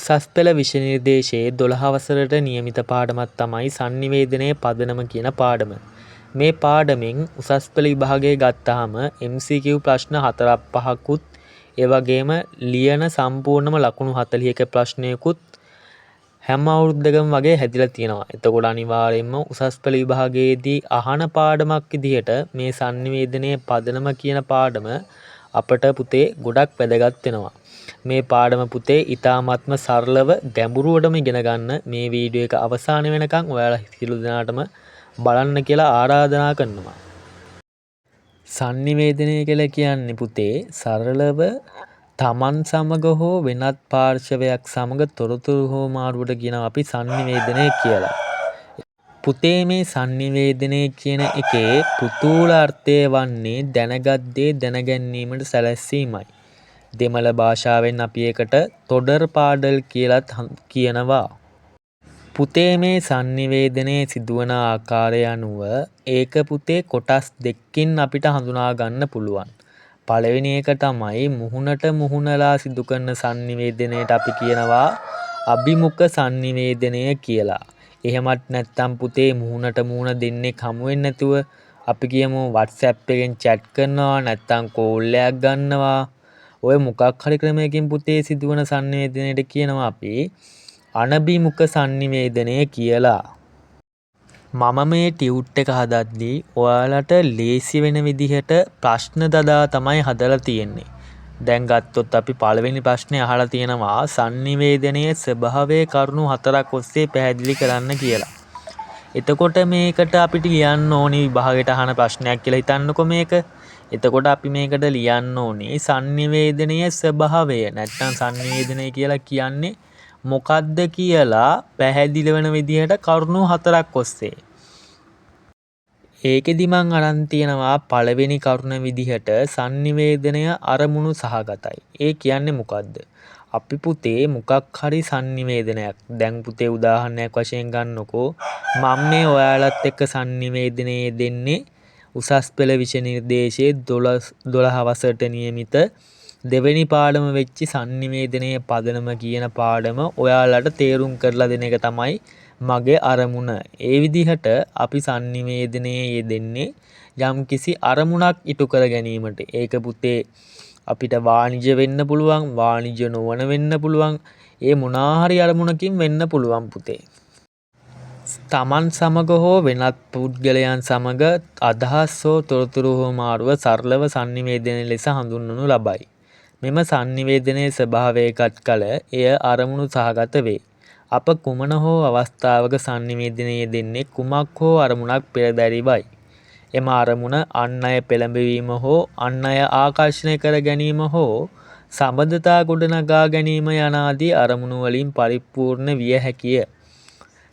උසස් පෙළ විෂය නිර්දේශයේ 12 වසරට නියමිත පාඩමක් තමයි sannivedanaya පදනම කියන පාඩම. මේ පාඩමෙන් උසස් පෙළ විභාගයේ ගත්තාම MCQ ප්‍රශ්න 4ක් 5කුත් ඒ වගේම ලියන සම්පූර්ණම ලකුණු 40ක ප්‍රශ්නයකුත් හැම අවුරුද්දකම වගේ හැදිලා තියෙනවා. එතකොට අනිවාර්යයෙන්ම උසස් පෙළ විභාගයේදී අහන පාඩමක් විදිහට මේ sannivedanaya පදනම කියන පාඩම අපට පුතේ ගොඩක් වැදගත් වෙනවා. මේ පාඩම පුතේ ඉතාමත්ම සරලව ගැඹුරුවටම ඉගෙන ගන්න මේ වීඩියෝ එක අවසාන වෙනකන් ඔයාලා සියලු දෙනාටම බලන්න කියලා ආරාධනා කරනවා. sannivedanaya කියලා කියන්නේ පුතේ සරලව තමන් සමග හෝ වෙනත් පාර්ශවයක් සමග තොරතුරු හෝ මාරුවට කියනවා අපි sannivedanaya කියලා. පුතේ මේ sannivedanaya කියන එකේ පුතූල අර්ථය වන්නේ දැනගත් දේ දැනගැනීමට සැලැස්වීමයි. දෙමළ භාෂාවෙන් අපි එකට තොඩර් පාඩල් කියලත් කියනවා. පුතේ මේ sannivedanaya සිදුවන ආකාරය අනුව ඒක පුතේ කොටස් දෙකකින් අපිට හඳුනා ගන්න පුළුවන්. පළවෙනි එක තමයි මුහුණට මුහුණලා සිදු කරන sannivedanayට අපි කියනවා අභිමුඛ sannivedanaya කියලා. එහෙමත් නැත්නම් පුතේ මුහුණට මුහුණ දෙන්නේ හමු වෙන්නේ නැතුව අපි කියමු WhatsApp එකෙන් chat කරනවා නැත්නම් කෝල් එකක් ගන්නවා. ඔය මොකක් හරි ක්‍රමයකින් පුතේ සිදුවන sannivedanayට කියනවා අපි අනභිමුඛ sannivedanaya කියලා. මම මේ ටියුට් එක හදද්දී ඔයාලට ලේසි වෙන විදිහට ප්‍රශ්න දදා තමයි හදලා තියෙන්නේ. දැන් ගත්තොත් අපි පළවෙනි ප්‍රශ්නේ අහලා තියෙනවා sannivedanaya ස්වභාවයේ කරුණු 4ක් ඔස්සේ පැහැදිලි කරන්න කියලා. එතකොට මේකට අපිට ලියන්න ඕනි විභාගයට අහන ප්‍රශ්නයක් කියලා හිතන්නකො මේක. එතකොට අපි මේකට ලියන්න ඕනේ sannivedanaya ස්වභාවය නැත්නම් sannivedanaya කියලා කියන්නේ මොකද්ද කියලා පැහැදිලි වෙන විදිහට කරුණු 4ක් ඔස්සේ. ඒකෙදි මං අරන් තියනවා පළවෙනි කරුණ විදිහට sannivedanaya අරමුණු සහගතයි. ඒ කියන්නේ මොකද්ද? අපි පුතේ මොකක් හරි sannivedanayak දැන් පුතේ උදාහරණයක් වශයෙන් ගන්නකො මම මේ ඔයාලත් එක්ක sannivedanaya දෙන්නේ උසස් පෙළ විෂය නිර්දේශයේ 12 වසරට නියමිත දෙවෙනි පාඩම වෙච්ච sannivedanaya පදනම කියන පාඩම ඔයාලට තේරුම් කරලා දෙන එක තමයි මගේ අරමුණ. ඒ විදිහට අපි sannivedanaya යෙදෙන්නේ යම්කිසි අරමුණක් ඉටු කර ගැනීමට. ඒක පුතේ අපිට වාණිජ්‍ය වෙන්න පුළුවන්, වාණිජ්‍ය නොවන වෙන්න පුළුවන්. ඒ මොනවා හරි අරමුණකින් වෙන්න පුළුවන් පුතේ. තමන් සමග හෝ වෙනත් පුද්ගලයන් සමග අදහස් හෝ තොරතුරු හෝ මාරුව සරලව sannivedanaya ලෙස හඳුන්වනු ලබයි. මෙම sannivedanaya ස්වභාවයකට කල එය අරමුණු සහගත වේ. අප කුමන හෝ අවස්ථාවක sannivedanaya දෙන්නේ කුමක් හෝ අරමුණක් පෙරදැරිවයි. එම අරමුණ අන් අය පෙළඹවීම හෝ අන් අය ආකර්ෂණය කර ගැනීම හෝ සබඳතා ගොඩනගා ගැනීම යන ආදී අරමුණු වලින් පරිපූර්ණ විය හැකිය.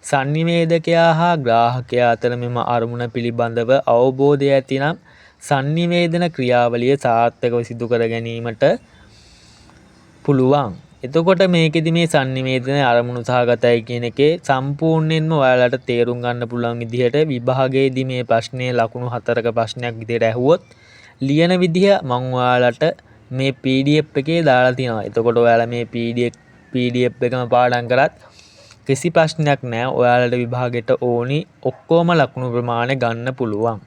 sannivedakaya හා ග්‍රාහකයා අතර මෙම අරමුණ පිළිබඳව අවබෝධය ඇතිනම් sannivedana ක්‍රියාවලිය සාර්ථකව සිදු කර ගැනීමට පුළුවන්. එතකොට මේකෙදි මේ sannivedanaya අරමුණු සහගතයි කියන එකේ සම්පූර්ණයෙන්ම ඔයාලට තේරුම් ගන්න පුළුවන් විදිහට විභාගයේදී මේ ප්‍රශ්නේ ලකුණු 4ක ප්‍රශ්නයක් විදිහට ඇහුවොත් ලියන විදිහ මම ඔයාලට මේ PDF එකේ දාලා තියෙනවා. එතකොට ඔයාලා මේ PDF එකම පාඩම් කරත් කිසි ප්‍රශ්නයක් නැහැ. ඔයාලට විභාගෙට ඕනි ඔක්කොම ලකුණු ප්‍රමාණය ගන්න පුළුවන්.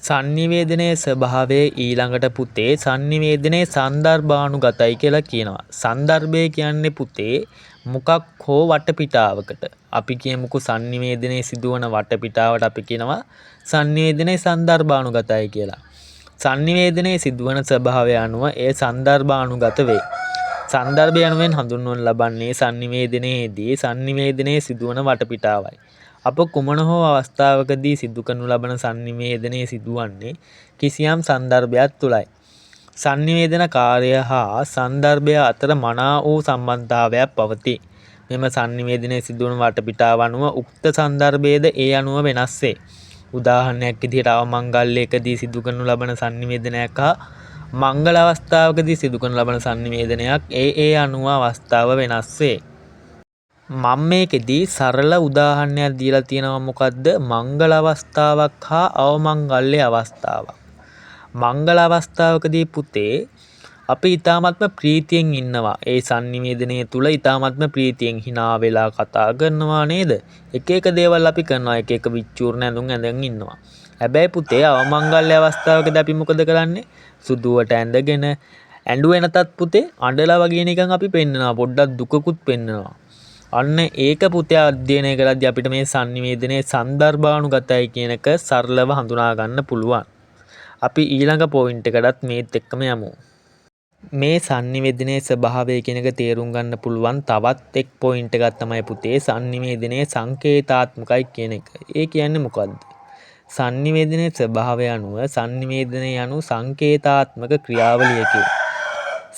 sannivedanaya ස්වභාවයේ ඊළඟට පුතේ sannivedanaya සන්දර්භානුගතයි කියලා කියනවා. සන්දර්භය කියන්නේ පුතේ මොකක් හෝ වටපිටාවකට. අපි කියමුකෝ sannivedanaya සිදුවන වටපිටාවට අපි කියනවා sannivedanaya සන්දර්භානුගතයි කියලා. sannivedanaya සිදුවන ස්වභාවය අනුව ඒ සන්දර්භානුගත වේ. සන්දර්භය අනුවෙන් හඳුන්වනු ලබන්නේ sannivedanayeදී sannivedanaya සිදුවන වටපිටාවයි. අප කුමන හෝ අවස්ථාවකදී සිදු කරනු ලබන sannivedanaya සිදුවන්නේ කිසියම් සන්දර්භයක් තුලයි. sannivedana කාර්ය හා සන්දර්භය අතර මනා වූ සම්බන්ධතාවයක් පවතී. මෙම sannivedanaya සිදුවන වටපිටාව අනුව උක්ත සන්දර්භයේද ඒ අනුව වෙනස් වේ. උදාහරණයක් විදිහට අවමංගල්‍යයකදී සිදු කරනු ලබන sannivedanayak හා මංගල අවස්ථාවකදී සිදු කරනු ලබන sannivedanayak ඒ අනුව අවස්ථාව වෙනස් වේ. මම මේකෙදී සරල උදාහරණයක් දීලා තියෙනවා මොකද්ද මංගල අවස්ථාවක් හා අවමංගල්‍ය අවස්ථාවක්. මංගල අවස්ථාවකදී පුතේ අපි ඊ타මත්ම ප්‍රීතියෙන් ඉන්නවා. ඒ sannivedanaye තුල ඊ타මත්ම ප්‍රීතියෙන් hina වෙලා කතා කරනවා නේද? එක එක දේවල් අපි කරනවා. එක එක විචූර්ණ ඇඳුම් ඇඳන් ඉන්නවා. හැබැයි පුතේ අවමංගල්‍ය අවස්ථාවකදී අපි මොකද කරන්නේ? සුදුවට ඇඳගෙන ඇඬුවේ නැතත් පුතේ අඬලා වගේ නිකන් අපි පෙන්නනවා. පොඩ්ඩක් දුකකුත් පෙන්නනවා. අන්න ඒක පුතේ අධ්‍යයනය කරද්දී අපිට මේ sannivedanaye සන්දර්භානුගතයි කියන එක සරලව හඳුනා ගන්න පුළුවන්. අපි ඊළඟ පොයින්ට් එකටත් මේත් එක්කම යමු. මේ sannivedanaye ස්වභාවය කියන එක තේරුම් ගන්න පුළුවන් තවත් එක් පොයින්ට් එකක් තමයි පුතේ sannivedanaye සංකේතාත්මකයි කියන එක. ඒ කියන්නේ මොකද්ද? sannivedanaye ස්වභාවය අනුව sannivedanaye anu සංකේතාත්මක ක්‍රියාවලියකි.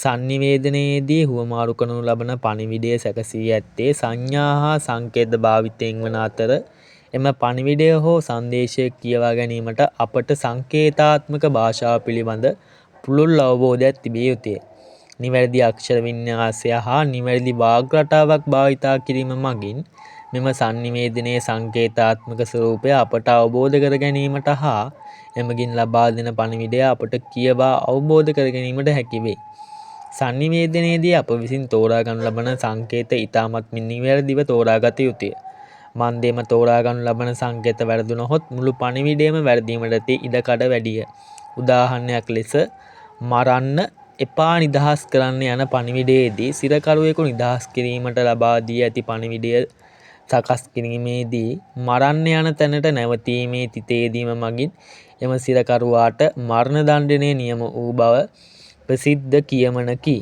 sannivedanayeදී හුවමාරු කරනු ලබන පණිවිඩය සැකසී ඇත්තේ සංඥා හා සංකේත භාවිතයෙන් වන අතර එම පණිවිඩය හෝ සංදේශය කියවා ගැනීමට අපට සංකේතාත්මක භාෂාව පිළිබඳ පුළුල් අවබෝධයක් තිබිය යුතුය. නිවැරදි අක්ෂර වින්‍යාසය හා නිවැරදි වාග් රටාවක් භාවිතා කිරීම මගින් මෙම sannivedanaye සංකේතාත්මක ස්වරූපය අපට අවබෝධ කර ගැනීමට හා එමගින් ලබා දෙන පණිවිඩය අපට කියවා අවබෝධ කර ගැනීමට හැකි වේ. sannivedanayeදී අප විසින් තෝරා ගනු ලබන සංකේත ඉතාමත් නිවැරදිව තෝරාගත යුතුය. මන්දේම තෝරා ගනු ලබන සංකේත වැරදුනහොත් මුළු පණිවිඩයම වැරදීමට ඇති ඉඩකඩ වැඩිය. උදාහරණයක් ලෙස මරන්න එපා නිදහස් කරන්න යන පණිවිඩයේදී සිරකරුවෙකු නිදහස් කිරීමට ලබා දී ඇති පණිවිඩය සකස් කිරීමේදී මරන්න යන තැනට නැවතීමේ තිතේදීම මගින් එම සිරකරුවාට මරණ දණ්ඩනය නියම වූ බව ප්‍රසිද්ධ කියමනකි.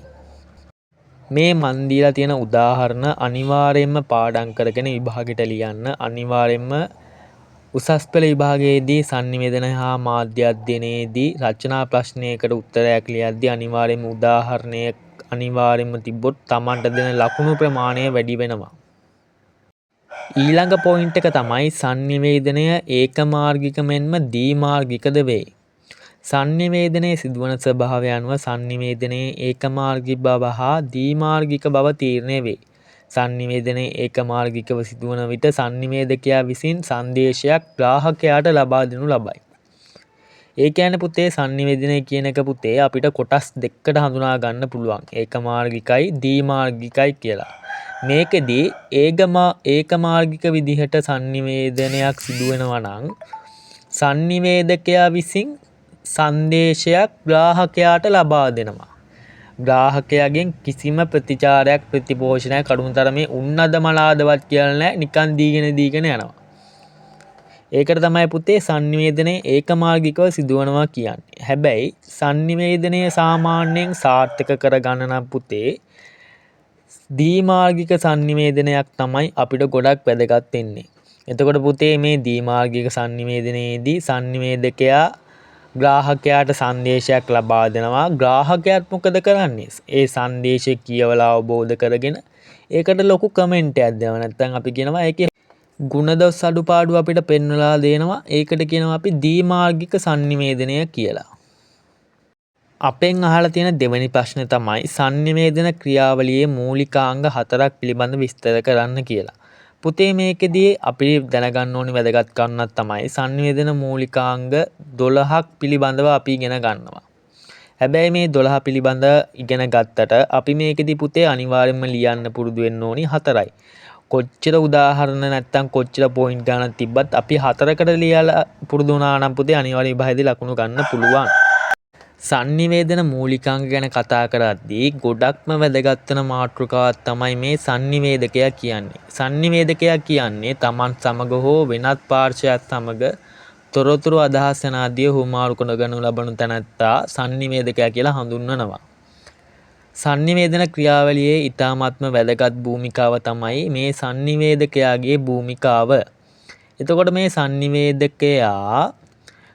මේ මන් දීලා තියෙන උදාහරණ අනිවාර්යයෙන්ම පාඩම් කරගෙන විභාගෙට ලියන්න. අනිවාර්යයෙන්ම උසස් පෙළ විභාගයේදී sannivedanaye හා මාධ්‍ය අධ්‍යයනයේදී රචනා ප්‍රශ්නයකට උත්තරයක් ලියද්දී අනිවාර්යයෙන්ම උදාහරණය අනිවාර්යයෙන්ම තිබ්බොත් Tamanට දෙන ලකුණු ප්‍රමාණය වැඩි වෙනවා. ඊළඟ පොයින්ට් එක තමයි sannivedanaye ඒකමාර්ගික මෙන්ම ද්විමාර්ගිකද වේ. sannivedanaye සිදුවන ස්වභාවය අනුව sannivedanaye ඒකමාර්ගික බව හා ද්විමාර්ගික බව තීරණය වේ. sannivedanaye ඒකමාර්ගිකව සිදුවන විට sannivedakaya විසින් සංදේශයක් ග්‍රාහකයාට ලබා දෙනු ලබයි. ඒ කියන්නේ පුතේ sannivedanaye කියන එක පුතේ අපිට කොටස් දෙකකට හඳුනා ගන්න පුළුවන්. ඒකමාර්ගිකයි ද්විමාර්ගිකයි කියලා. මේකෙදී ඒකමාර්ගික විදිහට sannivedanayak සිදු වෙනවා නම් sannivedakaya විසින් සංදේශයක් ග්‍රාහකයාට ලබා දෙනවා. ග්‍රාහකයාගෙන් කිසිම ප්‍රතිචාරයක් ප්‍රතිපෝෂණයක් කඩුණු තරමේ උන්නද මලාදවත් කියලා නැහැ. නිකන් දීගෙන යනවා. ඒකට තමයි පුතේ sannivedanaye ඒකමාර්ගිකව සිදුවනවා කියන්නේ. හැබැයි sannivedanaye සාමාන්‍යයෙන් සාර්ථක කරගන්න නම් පුතේ ද්විමාර්ගික sannivedanayak තමයි අපිට ගොඩක් වැදගත් වෙන්නේ. එතකොට පුතේ මේ ද්විමාර්ගික sannivedanayeදී sannivedakaya ග්‍රාහකයාට සංදේශයක් ලබා දෙනවා. ග්‍රාහකයාත් මොකද කරන්නේ? ඒ සංදේශය කියවලා අවබෝධ කරගෙන ඒකට ලොකු කමෙන්ට් එකක් දෙනවා. නැත්නම් අපි කියනවා ඒකේ ගුණදොස් අඩුපාඩු අපිට පෙන්වලා දෙනවා. ඒකට කියනවා අපි ද්විමාර්ගික sannivedanaye කියලා. අපෙන් අහලා තියෙන දෙවෙනි ප්‍රශ්නේ තමයි sannivedana ක්‍රියාවලියේ මූලිකාංග 4ක් පිළිබඳ විස්තර කරන්න කියලා. පුතේ මේකෙදී අපි දැනගන්න ඕනි වැදගත් කරුණක් තමයි sannivedana මූලිකාංග 12ක් පිළිබඳව අපි ඉගෙන ගන්නවා. හැබැයි මේ 12 පිළිබඳ ඉගෙන ගත්තට අපි මේකෙදී පුතේ අනිවාර්යයෙන්ම ලියන්න පුරුදු වෙන්න ඕනි 4යි. කොච්චර උදාහරණ නැත්තම් කොච්චර පොයින්ට් ගණන් තිබ්බත් අපි 4කට ලියලා පුරුදු වුණා නම් පුතේ අනිවාර්යයෙන් විභාගයේදී ලකුණු ගන්න පුළුවන්. sannivedana මූලිකාංග ගැන කතා කරද්දී ගොඩක්ම වැදගත් වෙන මාතෘකාවක් තමයි මේ sannivedakaya කියන්නේ. sannivedakaya කියන්නේ Taman සමග හෝ වෙනත් පාර්ශ්වයක් සමග තොරතුරු අදහස් යනාදී හුවමාරු කරනු ලබන තැනැත්තා sannivedakaya කියලා හඳුන්වනවා. sannivedana ක්‍රියාවලියේ ඊ타මාත්ම වැදගත් භූමිකාව තමයි මේ sannivedakayaගේ භූමිකාව. එතකොට මේ sannivedakaya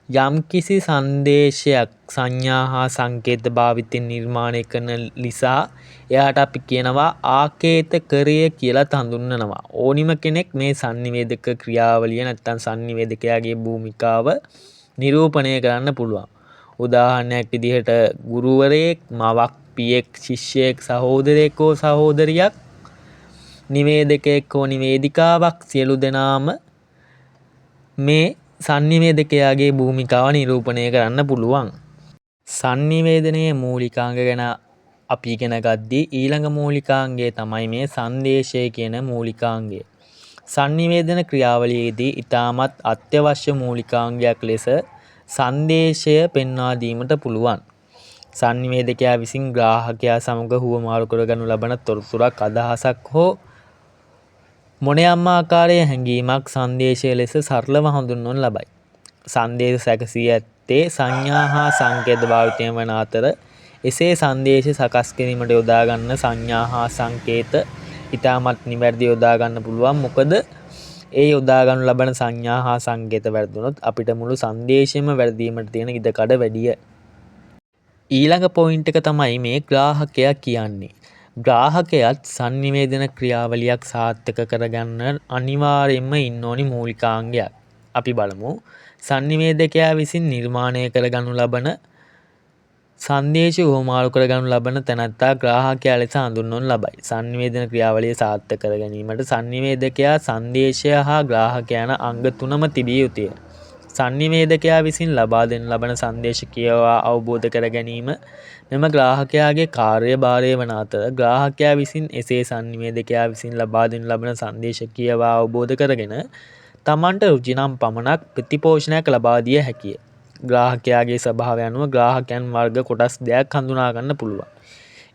යම්කිසි සංදේශයක් සංඥා හා සංකේත භාවිතයෙන් නිර්මාණය කරන නිසා එයාට අපි කියනවා ආකේතකරය කියලා හඳුන්වනවා. ඕනිම කෙනෙක් මේ sannivedaka ක්‍රියාවලිය නැත්තම් sannivedakayaගේ භූමිකාව නිරූපණය කරන්න පුළුවන්. උදාහරණයක් විදිහට ගුරුවරයෙක්, මවක්, පියෙක්, ශිෂ්‍යයෙක්, සහෝදරයෙක් හෝ සහෝදරියක්, නිවේදකයෙක් හෝ නිවේදිකාවක් සියලු දෙනාම මේ sannivedakayaගේ භූමිකාව නිරූපණය කරන්න පුළුවන්. sannivedanaye මූලිකාංග ගැන අපි ඉගෙන ගද්දී ඊළඟ මූලිකාංගය තමයි මේ සංදේශය කියන මූලිකාංගය. sannivedana ක්‍රියාවලියේදී ඉතාමත් අත්‍යවශ්‍ය මූලිකාංගයක් ලෙස සංදේශය පෙන්වා දීමට පුළුවන්. sannivedakaya විසින් ග්‍රාහකයා සමග හුවමාරු කරගනු ලබන තොරතුරක් අදහසක් හෝ මොනෑම ආකාරයේ හැඟීමක් සංදේශය ලෙස සරලව හඳුන්වනු ලබයි. සංදේශ සැකසී ඇත්තේ සංඥා හා සංකේත භාවිතය වන අතර එසේ සංදේශ සකස් කිරීමට යොදා ගන්න සංඥා හා සංකේත ඉතාමත් නිවැරදි යොදා ගන්න පුළුවන්. මොකද ඒ යොදා ගන්න ලබන සංඥා හා සංකේත වැරදුනොත් අපිට මුළු සංදේශයම වැරදීමට තියෙන ඉඩකඩ වැඩිය. ඊළඟ පොයින්ට් එක තමයි මේ ග්‍රාහකයා කියන්නේ. ග්‍රාහකයාත් sannivedana ක්‍රියාවලියක් සාර්ථක කරගන්න අනිවාර්යයෙන්ම ඉන්න ඕනි මූලිකාංගයක්. අපි බලමු. sannivedakaya විසින් නිර්මාණය කරගනු ලබන සංදේශ හුවමාරු කරගනු ලබන තැනැත්තා ග්‍රාහකයා ලෙස හඳුන්වනු ලබයි. sannivedana ක්‍රියාවලිය සාර්ථක කර ගැනීමට sannivedakaya සංදේශය හා ග්‍රාහකයා යන අංග තුනම තිබිය යුතුය. sannivedakaya විසින් ලබා දෙන ලබන සංදේශ කියවා අවබෝධ කර ගැනීම මෙම ග්‍රාහකයාගේ කාර්යභාරය වන අතර ග්‍රාහකයා විසින් එසේ sannivedakaya විසින් ලබා දෙන ලබන සංදේශ කියවා අවබෝධ කරගෙන තමන්ට රුචි නම් පමණක් ප්‍රතිපෝෂණයක් ලබා දිය හැකිය. ග්‍රාහකයාගේ ස්වභාවය අනුව ග්‍රාහකයන් වර්ග කොටස් දෙකක් හඳුනා ගන්න පුළුවන්.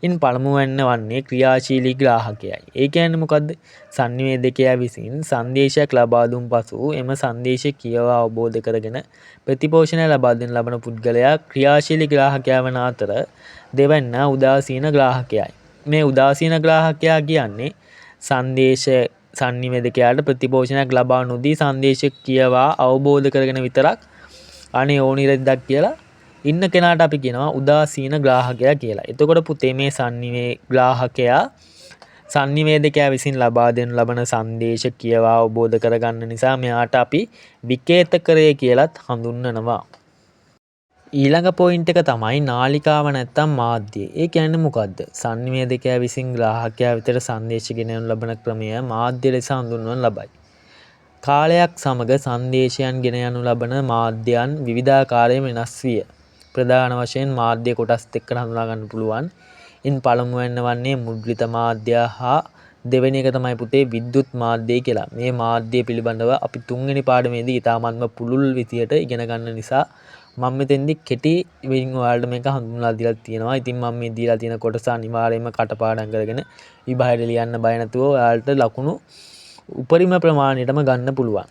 ඉන් පළමුවැන්න වන්නේ ක්‍රියාශීලී ග්‍රාහකයයි. ඒ කියන්නේ මොකද්ද? sannivedakaya විසින් සංදේශයක් ලබා දුන් පසු එම සංදේශය කියවා අවබෝධ කරගෙන ප්‍රතිපෝෂණය ලබා දෙන ලබන පුද්ගලයා ක්‍රියාශීලී ග්‍රාහකයා වන අතර දෙවැන්න උදාසීන ග්‍රාහකයයි. මේ උදාසීන ග්‍රාහකයා කියන්නේ සංදේශ sannivedakayaට ප්‍රතිපෝෂණයක් ලබා නොදී සංදේශ කියවා අවබෝධ කරගෙන විතරක් අනේ ඕනි රෙද්දක් කියලා ඉන්න කෙනාට අපි කියනවා උදාසීන ග්‍රාහකයා කියලා. එතකොට පුතේ මේ ග්‍රාහකයා sannivedakaya විසින් ලබා දෙනු ලබන සංදේශ කියවා අවබෝධ කරගන්න නිසා මෙයාට අපි විකේතකරය කියලත් හඳුන්වනවා. ඊළඟ පොයින්ට් එක තමයි නාලිකාව නැත්තම් මාධ්‍ය. ඒ කියන්නේ මොකද්ද? sannivedakaya විසින් ග්‍රාහකයා වෙතට සංදේශ ගෙනයනු ලබන ක්‍රමය මාධ්‍ය ලෙස හඳුන්වනු ලබයි. කාලයක් සමග සංදේශයන් ගෙන යනු ලබන මාධ්‍යයන් විවිධාකාරයෙන් වෙනස් විය. ප්‍රධාන වශයෙන් මාධ්‍ය කොටස් දෙකකට හඳුනා ගන්න පුළුවන්. ඉන් පළමුවෙන් වන්නේ මුද්‍රිත මාධ්‍ය හා දෙවෙනි එක තමයි පුතේ විද්‍යුත් මාධ්‍ය කියලා. මේ මාධ්‍ය පිළිබඳව අපි තුන්වෙනි පාඩමේදී ඉතාමත්ම පුළුල් විදියට ඉගෙන ගන්න නිසා මම මෙතෙන්දි කෙටි වෙනින් ඔයාලට මේක හඳුන්වලා දීලා තියෙනවා. ඉතින් මම මේ දීලා තියෙන කොටස අනිවාර්යයෙන්ම කටපාඩම් කරගෙන විභාගයට ලියන්න බය නැතුව ඔයාලට ලකුණු උපරිම ප්‍රමාණයටම ගන්න පුළුවන්.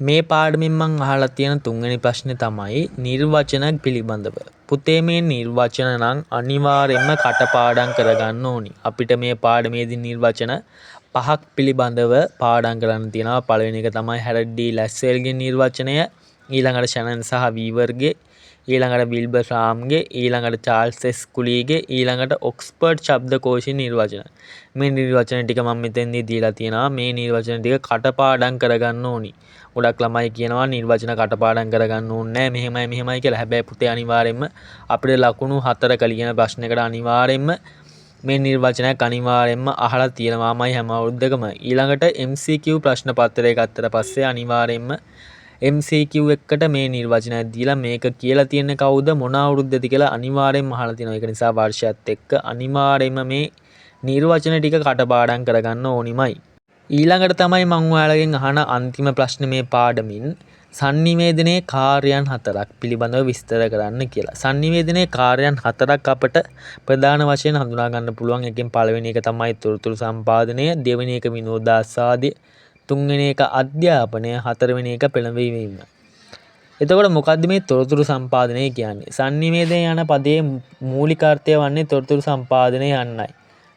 මේ පාඩමින් මං අහලා තියෙන තුන්වෙනි ප්‍රශ්නේ තමයි නිර්වචන පිළිබඳව. පුතේ මේ නිර්වචන නම් අනිවාර්යයෙන්ම කටපාඩම් කරගන්න ඕනි. අපිට මේ පාඩමේදී නිර්වචන 5ක් පිළිබඳව පාඩම් කරන්න තියෙනවා. පළවෙනි එක තමයි හැරඩ් ඩී ලැස්සෙල්ගේ නිර්වචනය, ඊළඟට ෂැනන් සහ වීවර්ගේ, ඊළඟට විල්බර් රාම්ගේ, ඊළඟට චාල්ස් එස් කුලීගේ, ඊළඟට ඔක්ස්ෆර්ඩ් ශබ්දකෝෂයේ නිර්වචන. මේ නිර්වචන ටික මම මෙතෙන්දී දීලා තියෙනවා. මේ නිර්වචන ටික කටපාඩම් කරගන්න ඕනි. ගොඩක් ළමයි කියනවා නිර්වචන කටපාඩම් කරගන්න ඕනේ නැහැ මෙහෙමයි කියලා. හැබැයි පුතේ අනිවාර්යයෙන්ම අපිට ලකුණු 4ක ලියන ප්‍රශ්නයකට අනිවාර්යයෙන්ම මේ නිර්වචනයක් අනිවාර්යයෙන්ම අහලා තියෙනවාමයි හැම අවුරුද්දකම. ඊළඟට MCQ ප්‍රශ්න පත්‍රය ගත්තට පස්සේ අනිවාර්යයෙන්ම MCQ එකට මේ නිර්වචනය දීලා මේක කියලා තියෙන්නේ කවුද මොන අවුරුද්දද කියලා අනිවාර්යයෙන්ම අහලා තියෙනවා. ඒක නිසා වර්ෂයත් එක්ක අනිවාර්යයෙන්ම මේ නිර්වචන ටික කටපාඩම් කරගන්න ඕනිමයි. ඊළඟට තමයි මම ඔයාලගෙන් අහන අන්තිම ප්‍රශ්නේ මේ පාඩමින් sannivedanaye කාර්යයන් 4ක් පිළිබඳව විස්තර කරන්න කියලා. sannivedanaye කාර්යයන් 4ක් අපට ප්‍රධාන වශයෙන් හඳුනා ගන්න පුළුවන්. එකෙන් පළවෙනි එක තමයි තොරතුරු සම්පාදනය, දෙවෙනි එක විනෝදාස්වාදය, තුන්වෙනි එක අධ්‍යාපනය, හතරවෙනි එක පෙළඹවීම. එතකොට මොකද්ද මේ තොරතුරු සම්පාදනය කියන්නේ? sannivedanaye යන පදයේ මූලික අර්ථය වන්නේ තොරතුරු සම්පාදනය යන්නයි.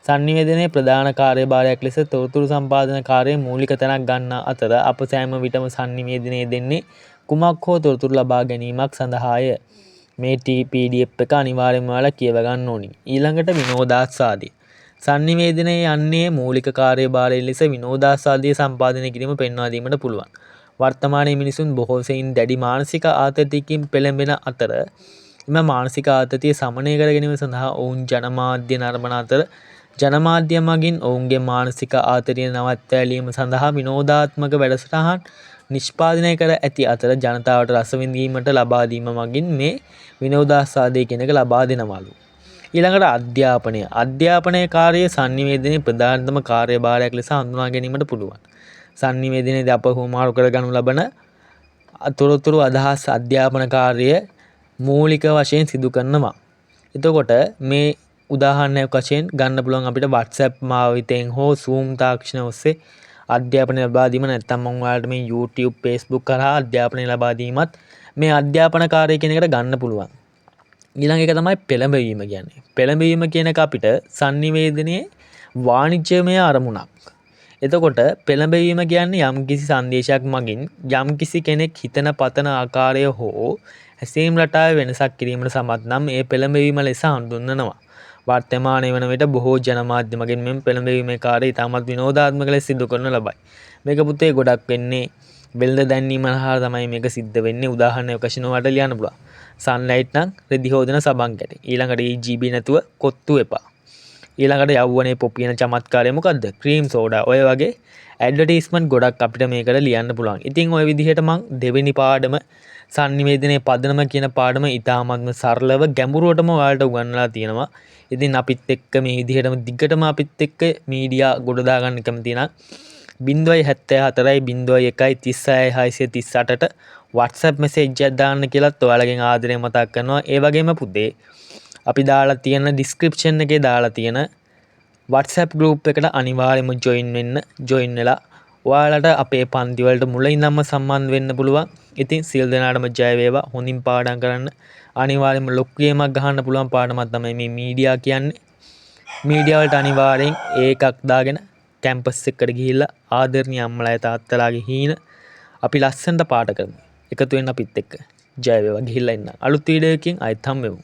sannivedanaye ප්‍රධාන කාර්යභාරයක් ලෙස තොරතුරු සම්පාදන කාර්යයේ මූලික තැනක් ගන්න අතර අප සෑම විටම sannivedanaye දෙන්නේ කුමක් හෝ තොරතුරු ලබා ගැනීමක් සඳහාය. මේ PDF එක අනිවාර්යයෙන්ම ඔයාලා කියව ගන්න ඕනි. ඊළඟට විනෝදාස්වාදය. sannivedanaye යන්නේ මූලික කාර්යභාරය ලෙස විනෝදාස්වාදය සම්පාදනය කිරීම පෙන්වා දීමට පුළුවන්. වර්තමානයේ මිනිසුන් බොහෝ සෙයින් දැඩි මානසික ආතතියකින් පෙළඹෙන අතර එම මානසික ආතතිය සමනය කර ගැනීම සඳහා ඔවුන් ජනමාධ්‍ය නරඹන අතර ජනමාධ්‍ය මගින් ඔවුන්ගේ මානසික ආතතිය නවත්වාලීම සඳහා විනෝදාත්මක වැඩසටහන් නිෂ්පාදනය කර ඇති අතර ජනතාවට රස විඳීමට ලබා දීම මගින් මේ විනෝදාස්වාදය කියන එක ලබා දෙනවලු. ඊළඟට අධ්‍යාපනයේ කාර්යය sannivedanaye ප්‍රධානතම කාර්යභාරයක් ලෙස හඳුනා ගැනීමට පුළුවන්. sannivedanayේදී අප හුවමාරු කරගනු ලබන තොරතුරු අදහස් අධ්‍යාපන කාර්යය මූලික වශයෙන් සිදු කරනවා. එතකොට මේ උදාහරණයක් වශයෙන් ගන්න පුළුවන් අපිට WhatsApp මාවිතයෙන් හෝ Zoom තාක්ෂණය ඔස්සේ අධ්‍යාපනය ලබා දීම, නැත්නම් මම ඔයාලට මේ YouTube Facebook කරා අධ්‍යාපනය ලබා දීමත් මේ අධ්‍යාපන කාර්යය කියන එකට ගන්න පුළුවන්. ඊළඟ එක තමයි පෙළඹවීම කියන්නේ. පෙළඹවීම කියන එක අපිට sannivedanayේ වාණිජ්‍යමය අරමුණක්. එතකොට පෙළඹවීම කියන්නේ යම්කිසි සංදේශයක් මගින් යම්කිසි කෙනෙක් හිතන පතන ආකාරය හෝ හැසීම් රටාවේ වෙනසක් කිරීමට සමත් නම් ඒ පෙළඹවීම ලෙස හඳුන්වනවා. වර්තමානයේ වන විට බොහෝ ජනමාධ්‍ය මගින් මෙම පෙළඹවීමේ කාර්යය ඉතාමත් විනෝදාත්මක ලෙස සිදු කරනු ලබයි. මේක පුතේ ගොඩක් වෙන්නේ වෙළඳ දැන්වීම හරහා තමයි මේක සිද්ධ වෙන්නේ. උදාහරණයක් වශයෙන් ඔයාලට ලියන්න පුළුවන්. සන්ලයිට් නම් රෙදි හොදන සබන් කැටි. ඊළඟට EGB නැතුව කොත්තු එපා. ඊළඟට යවුවනේ පොපියන චමත්කාරය මොකද්ද? Cream soda. ඔය වගේ ඇඩ්වර්ටයිස්මන්ට් ගොඩක් අපිට මේකට ලියන්න පුළුවන්. ඉතින් ඔය විදිහට මම දෙවෙනි පාඩම sannivedanaya පදනම කියන පාඩම ඉතාමත්ම සරලව ගැඹුරුවටම ඔයාලට උගන්වලා තියෙනවා. ඉතින් අපිත් එක්ක මේ විදිහටම දිගටම අපිත් එක්ක මීඩියා ගොඩ දාගන්න කැමති නම් 074 01 36 638ට WhatsApp message එකක් දාන්න කියලාත් ඔයාලගෙන් ආදරයෙන් මතක් කරනවා. ඒ වගේම පුතේ අපි දාලා තියෙන description එකේ දාලා තියෙන WhatsApp group එකට අනිවාර්යයෙන්ම join වෙලා ඔයාලට අපේ පන්ති වලට මුලින් ඉඳන්ම සම්බන්ධ වෙන්න පුළුවන්. ඉතින් සියලු දෙනාටම ජය වේවා. හොඳින් පාඩම් කරන්න. අනිවාර්යයෙන්ම ලොකු ගේමක් ගහන්න පුළුවන් පාඩමක් තමයි මේ මීඩියා කියන්නේ. මීඩියා වලට අනිවාර්යෙන් ඒකක් දාගෙන කැම්පස් එකට ගිහිල්ලා ආදරණීය අම්මලා තාත්තලාගේ හීන අපි ලස්සනට පාඩම් කරමු. එකතු වෙන්න අපිත් එක්ක. ජය වේවා. ගිහිල්ලා ඉන්න. අලුත් වීඩියෝ එකකින් ආයෙත් හම්බෙමු.